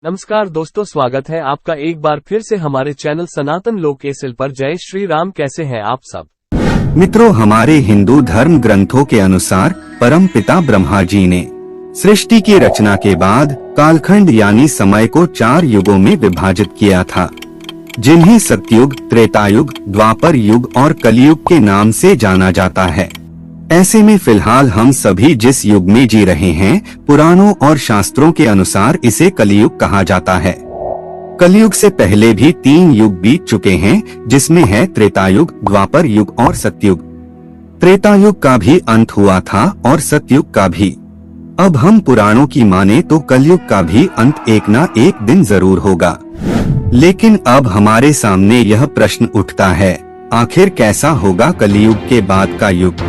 नमस्कार दोस्तों, स्वागत है आपका एक बार फिर से हमारे चैनल सनातन लोक एसएल पर। जय श्री राम। कैसे हैं आप सब मित्रों, हमारे हिंदू धर्म ग्रंथों के अनुसार परम पिता ब्रह्मा जी ने सृष्टि की रचना के बाद कालखंड यानी समय को 4 युगों में विभाजित किया था, जिन्हें सतयुग, त्रेतायुग, द्वापर युग और कलयुग के नाम से जाना जाता है। ऐसे में फिलहाल हम सभी जिस युग में जी रहे हैं, पुराणों और शास्त्रों के अनुसार इसे कलयुग कहा जाता है। कलयुग से पहले भी 3 युग बीत चुके हैं, जिसमें है त्रेतायुग, द्वापर युग और सतयुग। त्रेतायुग का भी अंत हुआ था और सतयुग का भी। अब हम पुराणों की माने तो कलयुग का भी अंत एक ना एक दिन जरूर होगा। लेकिन अब हमारे सामने यह प्रश्न उठता है, आखिर कैसा होगा कलयुग के बाद का युग?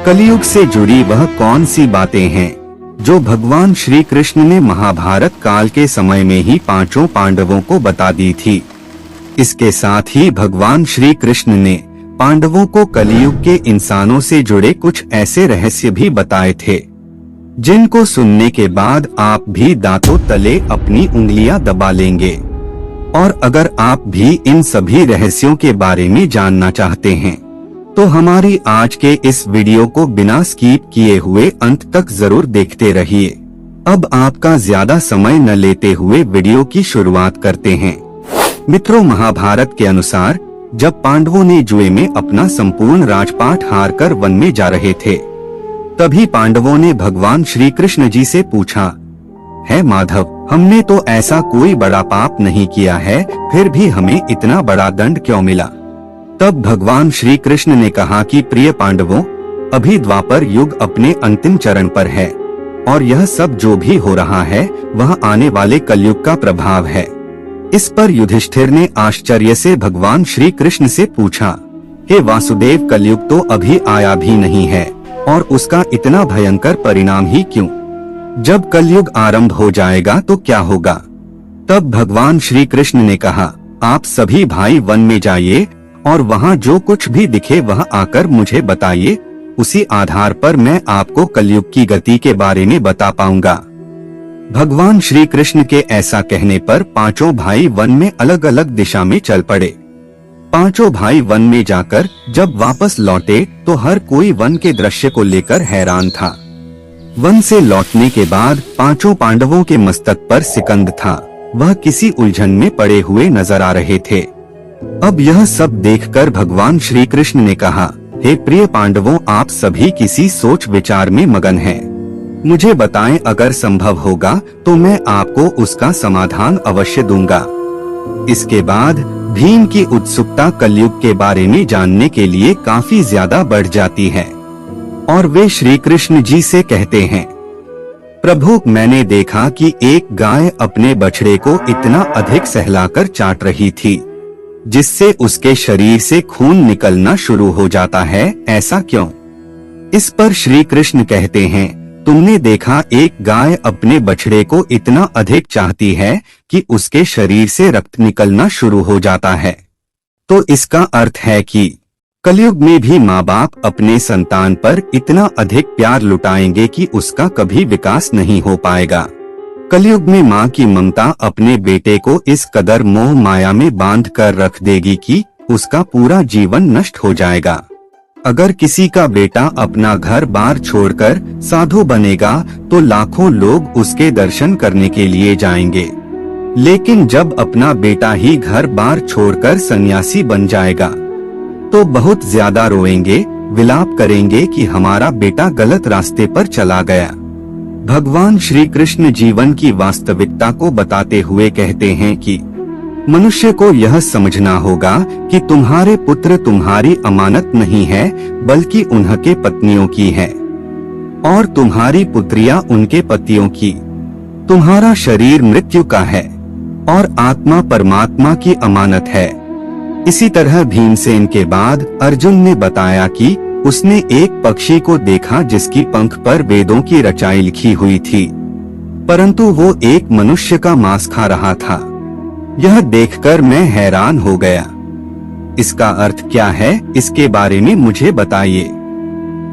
कलयुग से जुड़ी वह कौन सी बातें हैं जो भगवान श्री कृष्ण ने महाभारत काल के समय में ही 5 पांडवों को बता दी थी। इसके साथ ही भगवान श्री कृष्ण ने पांडवों को कलयुग के इंसानों से जुड़े कुछ ऐसे रहस्य भी बताए थे, जिनको सुनने के बाद आप भी दांतों तले अपनी उंगलियां दबा लेंगे। और अगर आप भी इन सभी रहस्यों के बारे में जानना चाहते हैं तो हमारी आज के इस वीडियो को बिना स्किप किए हुए अंत तक जरूर देखते रहिए। अब आपका ज्यादा समय न लेते हुए वीडियो की शुरुआत करते हैं। मित्रों, महाभारत के अनुसार जब पांडवों ने जुए में अपना संपूर्ण राजपाट हारकर वन में जा रहे थे, तभी पांडवों ने भगवान श्री कृष्ण जी से पूछा, है माधव, हमने तो ऐसा कोई बड़ा पाप नहीं किया है, फिर भी हमें इतना बड़ा दंड क्यों मिला? तब भगवान श्री कृष्ण ने कहा कि प्रिय पांडवों, अभी द्वापर युग अपने अंतिम चरण पर है और यह सब जो भी हो रहा है वह आने वाले कलयुग का प्रभाव है। इस पर युधिष्ठिर ने आश्चर्य से भगवान श्री कृष्ण से पूछा, हे वासुदेव, कलयुग तो अभी आया भी नहीं है और उसका इतना भयंकर परिणाम ही क्यों? जब कलयुग आरंभ हो जाएगा तो क्या होगा? तब भगवान श्री कृष्ण ने कहा, आप सभी भाई वन में जाइए और वहाँ जो कुछ भी दिखे वह आकर मुझे बताइए। उसी आधार पर मैं आपको कलयुग की गति के बारे में बता पाऊंगा। भगवान श्री कृष्ण के ऐसा कहने पर 5 भाई वन में अलग अलग दिशा में चल पड़े। 5 भाई वन में जाकर जब वापस लौटे तो हर कोई वन के दृश्य को लेकर हैरान था। वन से लौटने के बाद 5 पांडवों के मस्तक पर सिकंद था, वह किसी उलझन में पड़े हुए नजर आ रहे थे। अब यह सब देखकर भगवान श्री कृष्ण ने कहा, हे प्रिय पांडवों, आप सभी किसी सोच विचार में मगन हैं। मुझे बताएं, अगर संभव होगा तो मैं आपको उसका समाधान अवश्य दूंगा। इसके बाद भीम की उत्सुकता कलयुग के बारे में जानने के लिए काफी ज्यादा बढ़ जाती है और वे श्री कृष्ण जी से कहते हैं, प्रभु, मैंने देखा कि एक गाय अपने बछड़े को इतना अधिक सहलाकर चाट रही थी जिससे उसके शरीर से खून निकलना शुरू हो जाता है, ऐसा क्यों? इस पर श्री कृष्ण कहते हैं, तुमने देखा एक गाय अपने बछड़े को इतना अधिक चाहती है कि उसके शरीर से रक्त निकलना शुरू हो जाता है, तो इसका अर्थ है कि कलयुग में भी माँ बाप अपने संतान पर इतना अधिक प्यार लुटाएंगे कि उसका कभी विकास नहीं हो पाएगा। कलयुग में माँ की ममता अपने बेटे को इस कदर मोह माया में बांध कर रख देगी कि उसका पूरा जीवन नष्ट हो जाएगा। अगर किसी का बेटा अपना घर बार छोड़कर साधु बनेगा तो लाखों लोग उसके दर्शन करने के लिए जाएंगे, लेकिन जब अपना बेटा ही घर बार छोड़कर सन्यासी बन जाएगा तो बहुत ज्यादा रोएंगे, विलाप करेंगे कि हमारा बेटा गलत रास्ते पर चला गया। भगवान श्री कृष्ण जीवन की वास्तविकता को बताते हुए कहते हैं कि मनुष्य को यह समझना होगा कि तुम्हारे पुत्र तुम्हारी अमानत नहीं है, बल्कि उनके पत्नियों की है, और तुम्हारी पुत्रियां उनके पतियों की। तुम्हारा शरीर मृत्यु का है और आत्मा परमात्मा की अमानत है। इसी तरह भीमसेन के बाद अर्जुन ने बताया कि उसने एक पक्षी को देखा जिसकी पंख पर वेदों की रचाई लिखी हुई थी, परंतु वो एक मनुष्य का मांस खा रहा था। यह देखकर मैं हैरान हो गया। इसका अर्थ क्या है, इसके बारे में मुझे बताइए।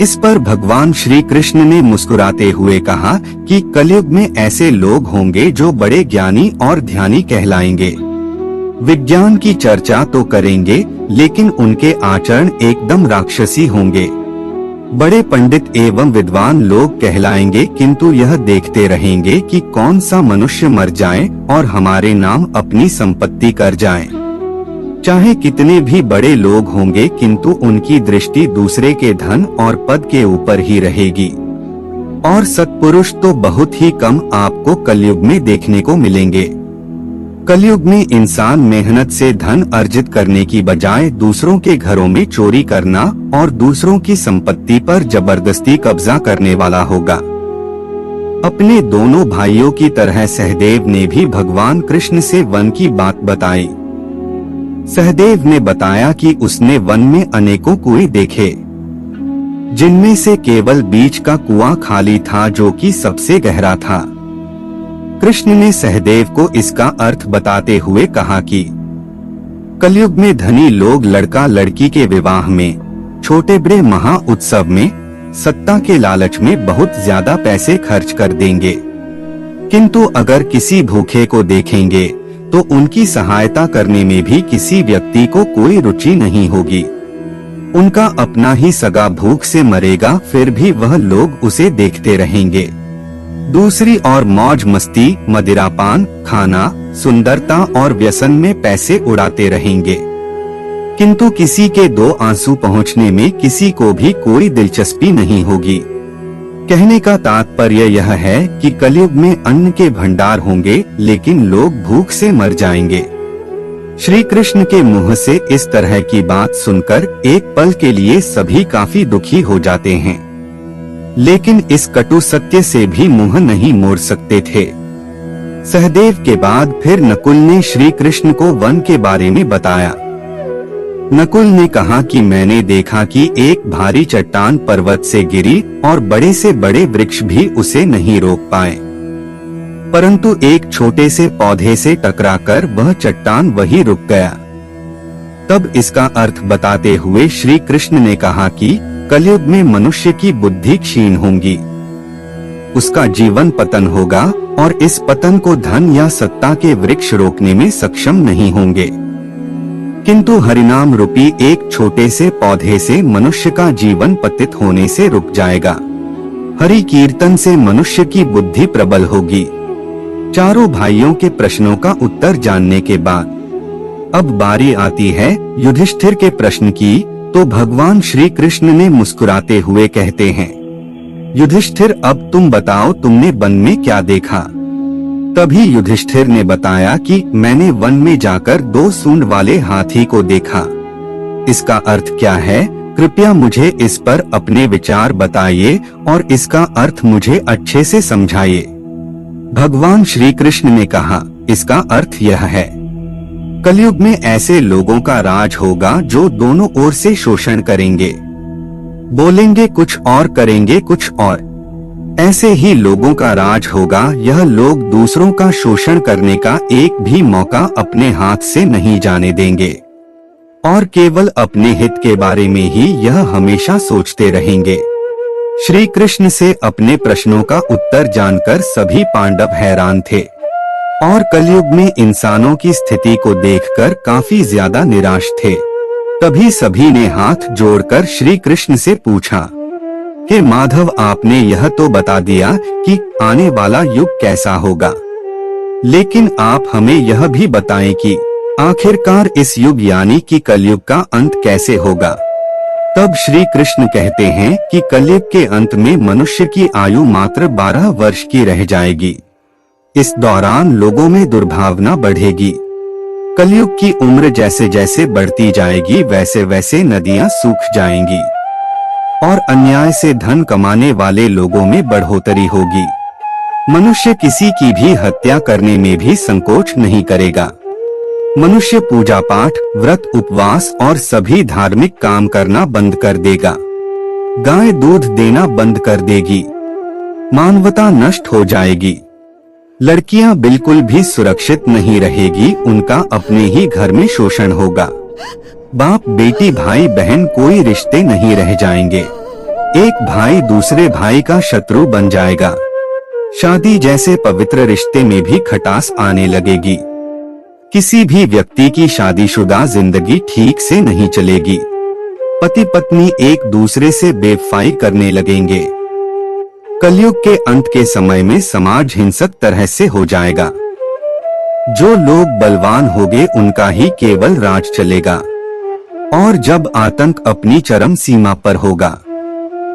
इस पर भगवान श्री कृष्ण ने मुस्कुराते हुए कहा कि कलयुग में ऐसे लोग होंगे जो बड़े ज्ञानी और ध्यानी कहलाएंगे। विज्ञान की चर्चा तो करेंगे, लेकिन उनके आचरण एकदम राक्षसी होंगे। बड़े पंडित एवं विद्वान लोग कहलाएंगे, किंतु यह देखते रहेंगे कि कौन सा मनुष्य मर जाए और हमारे नाम अपनी संपत्ति कर जाए। चाहे कितने भी बड़े लोग होंगे, किंतु उनकी दृष्टि दूसरे के धन और पद के ऊपर ही रहेगी। और सत्पुरुष तो बहुत ही कम आपको कलयुग में देखने को मिलेंगे। कलयुग में इंसान मेहनत से धन अर्जित करने की बजाय दूसरों के घरों में चोरी करना और दूसरों की संपत्ति पर जबरदस्ती कब्जा करने वाला होगा। अपने दोनों भाइयों की तरह सहदेव ने भी भगवान कृष्ण से वन की बात बताई। सहदेव ने बताया कि उसने वन में अनेकों कुएं देखे, जिनमें से केवल बीच का कुआं खाली था, जो कि सबसे गहरा था। कृष्ण ने सहदेव को इसका अर्थ बताते हुए कहा कि कलयुग में धनी लोग लड़का लड़की के विवाह में, छोटे बड़े महा उत्सव में, सत्ता के लालच में बहुत ज्यादा पैसे खर्च कर देंगे, किंतु अगर किसी भूखे को देखेंगे तो उनकी सहायता करने में भी किसी व्यक्ति को कोई रुचि नहीं होगी। उनका अपना ही सगा भूख से मरेगा, फिर भी वह लोग उसे देखते रहेंगे। दूसरी ओर मौज मस्ती, मदिरापान, खाना, सुंदरता और व्यसन में पैसे उड़ाते रहेंगे, किंतु किसी के दो आंसू पहुंचने में किसी को भी कोई दिलचस्पी नहीं होगी। कहने का तात्पर्य यह है कि कलयुग में अन्न के भंडार होंगे, लेकिन लोग भूख से मर जाएंगे। श्री कृष्ण के मुंह से इस तरह की बात सुनकर एक पल के लिए सभी काफी दुखी हो जाते हैं, लेकिन इस कटु सत्य से भी मुंह नहीं मोड़ सकते थे। सहदेव के बाद फिर नकुल ने श्री कृष्ण को वन के बारे में बताया। नकुल ने कहा कि मैंने देखा कि एक भारी चट्टान पर्वत से गिरी और बड़े से बड़े वृक्ष भी उसे नहीं रोक पाए, परंतु एक छोटे से पौधे से टकराकर वह चट्टान वहीं रुक गया। तब इसका अर्थ बताते हुए श्री कृष्ण ने कहा कि कलयुग में मनुष्य की बुद्धि क्षीण होगी, उसका जीवन पतन होगा और इस पतन को धन या सत्ता के वृक्ष रोकने में सक्षम नहीं होंगे, किंतु हरिनाम रूपी एक छोटे से पौधे से मनुष्य का जीवन पतित होने से रुक जाएगा। हरि कीर्तन से मनुष्य की बुद्धि प्रबल होगी। चारों भाइयों के प्रश्नों का उत्तर जानने के बाद अब बारी आती है युधिष्ठिर के प्रश्न की, तो भगवान श्री कृष्ण ने मुस्कुराते हुए कहते हैं, युधिष्ठिर अब तुम बताओ, तुमने वन में क्या देखा। तभी युधिष्ठिर ने बताया कि मैंने वन में जाकर 2 सूंड वाले हाथी को देखा। इसका अर्थ क्या है, कृपया मुझे इस पर अपने विचार बताइए और इसका अर्थ मुझे अच्छे से समझाइए। भगवान श्री कृष्ण ने कहा, इसका अर्थ यह है, कलयुग में ऐसे लोगों का राज होगा जो दोनों ओर से शोषण करेंगे, बोलेंगे कुछ और करेंगे कुछ और। ऐसे ही लोगों का राज होगा। यह लोग दूसरों का शोषण करने का एक भी मौका अपने हाथ से नहीं जाने देंगे और केवल अपने हित के बारे में ही यह हमेशा सोचते रहेंगे। श्री कृष्ण से अपने प्रश्नों का उत्तर जानकर सभी पांडव हैरान थे और कलयुग में इंसानों की स्थिति को देखकर काफी ज्यादा निराश थे। तभी सभी ने हाथ जोड़कर श्री कृष्ण से पूछा, हे माधव, आपने यह तो बता दिया कि आने वाला युग कैसा होगा, लेकिन आप हमें यह भी बताएं कि आखिरकार इस युग यानी कि कलयुग का अंत कैसे होगा। तब श्री कृष्ण कहते हैं कि कलयुग के अंत में मनुष्य की आयु मात्र 12 वर्ष की रह जाएगी। इस दौरान लोगों में दुर्भावना बढ़ेगी। कलयुग की उम्र जैसे जैसे बढ़ती जाएगी वैसे वैसे नदियां सूख जाएंगी और अन्याय से धन कमाने वाले लोगों में बढ़ोतरी होगी। मनुष्य किसी की भी हत्या करने में भी संकोच नहीं करेगा। मनुष्य पूजा पाठ, व्रत, उपवास और सभी धार्मिक काम करना बंद कर देगा। गाय दूध देना बंद कर देगी। मानवता नष्ट हो जाएगी। लड़कियां बिल्कुल भी सुरक्षित नहीं रहेगी, उनका अपने ही घर में शोषण होगा। बाप बेटी भाई बहन कोई रिश्ते नहीं रह जाएंगे। एक भाई दूसरे भाई का शत्रु बन जाएगा। शादी जैसे पवित्र रिश्ते में भी खटास आने लगेगी। किसी भी व्यक्ति की शादीशुदा जिंदगी ठीक से नहीं चलेगी। पति पत्नी एक दूसरे से बेवफाई करने लगेंगे। कलयुग के अंत के समय में समाज हिंसक तरह से हो जाएगा। जो लोग बलवान होंगे उनका ही केवल राज चलेगा। और जब आतंक अपनी चरम सीमा पर होगा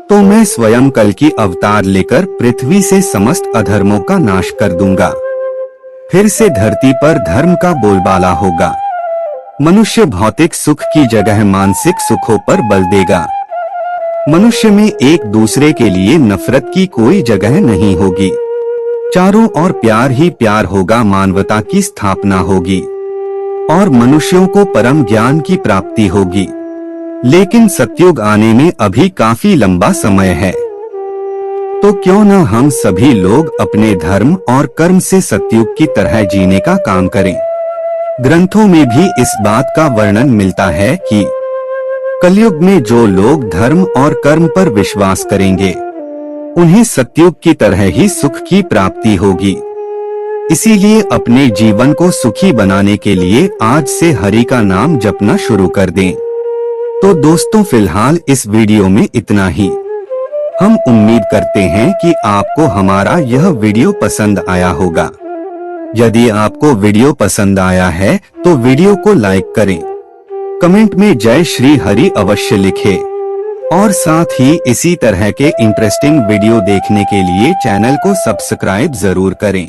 तो मैं स्वयं कल की अवतार लेकर पृथ्वी से समस्त अधर्मों का नाश कर दूंगा। फिर से धरती पर धर्म का बोलबाला होगा। मनुष्य भौतिक सुख की जगह मानसिक सुखों पर बल देगा। मनुष्य में एक दूसरे के लिए नफरत की कोई जगह नहीं होगी। चारों ओर प्यार ही प्यार होगा। मानवता की स्थापना होगी और मनुष्यों को परम ज्ञान की प्राप्ति होगी। लेकिन सतयुग आने में अभी काफी लंबा समय है। तो क्यों न हम सभी लोग अपने धर्म और कर्म से सतयुग की तरह जीने का काम करें। ग्रंथों में भी इस बात का वर्णन मिलता है कि कलयुग में जो लोग धर्म और कर्म पर विश्वास करेंगे उन्हें सतयुग की तरह ही सुख की प्राप्ति होगी। इसीलिए अपने जीवन को सुखी बनाने के लिए आज से हरि का नाम जपना शुरू कर दें। तो दोस्तों फिलहाल इस वीडियो में इतना ही। हम उम्मीद करते हैं कि आपको हमारा यह वीडियो पसंद आया होगा। यदि आपको वीडियो पसंद आया है तो वीडियो को लाइक करें, कमेंट में जय श्री हरि अवश्य लिखें और साथ ही इसी तरह के इंटरेस्टिंग वीडियो देखने के लिए चैनल को सब्सक्राइब जरूर करें।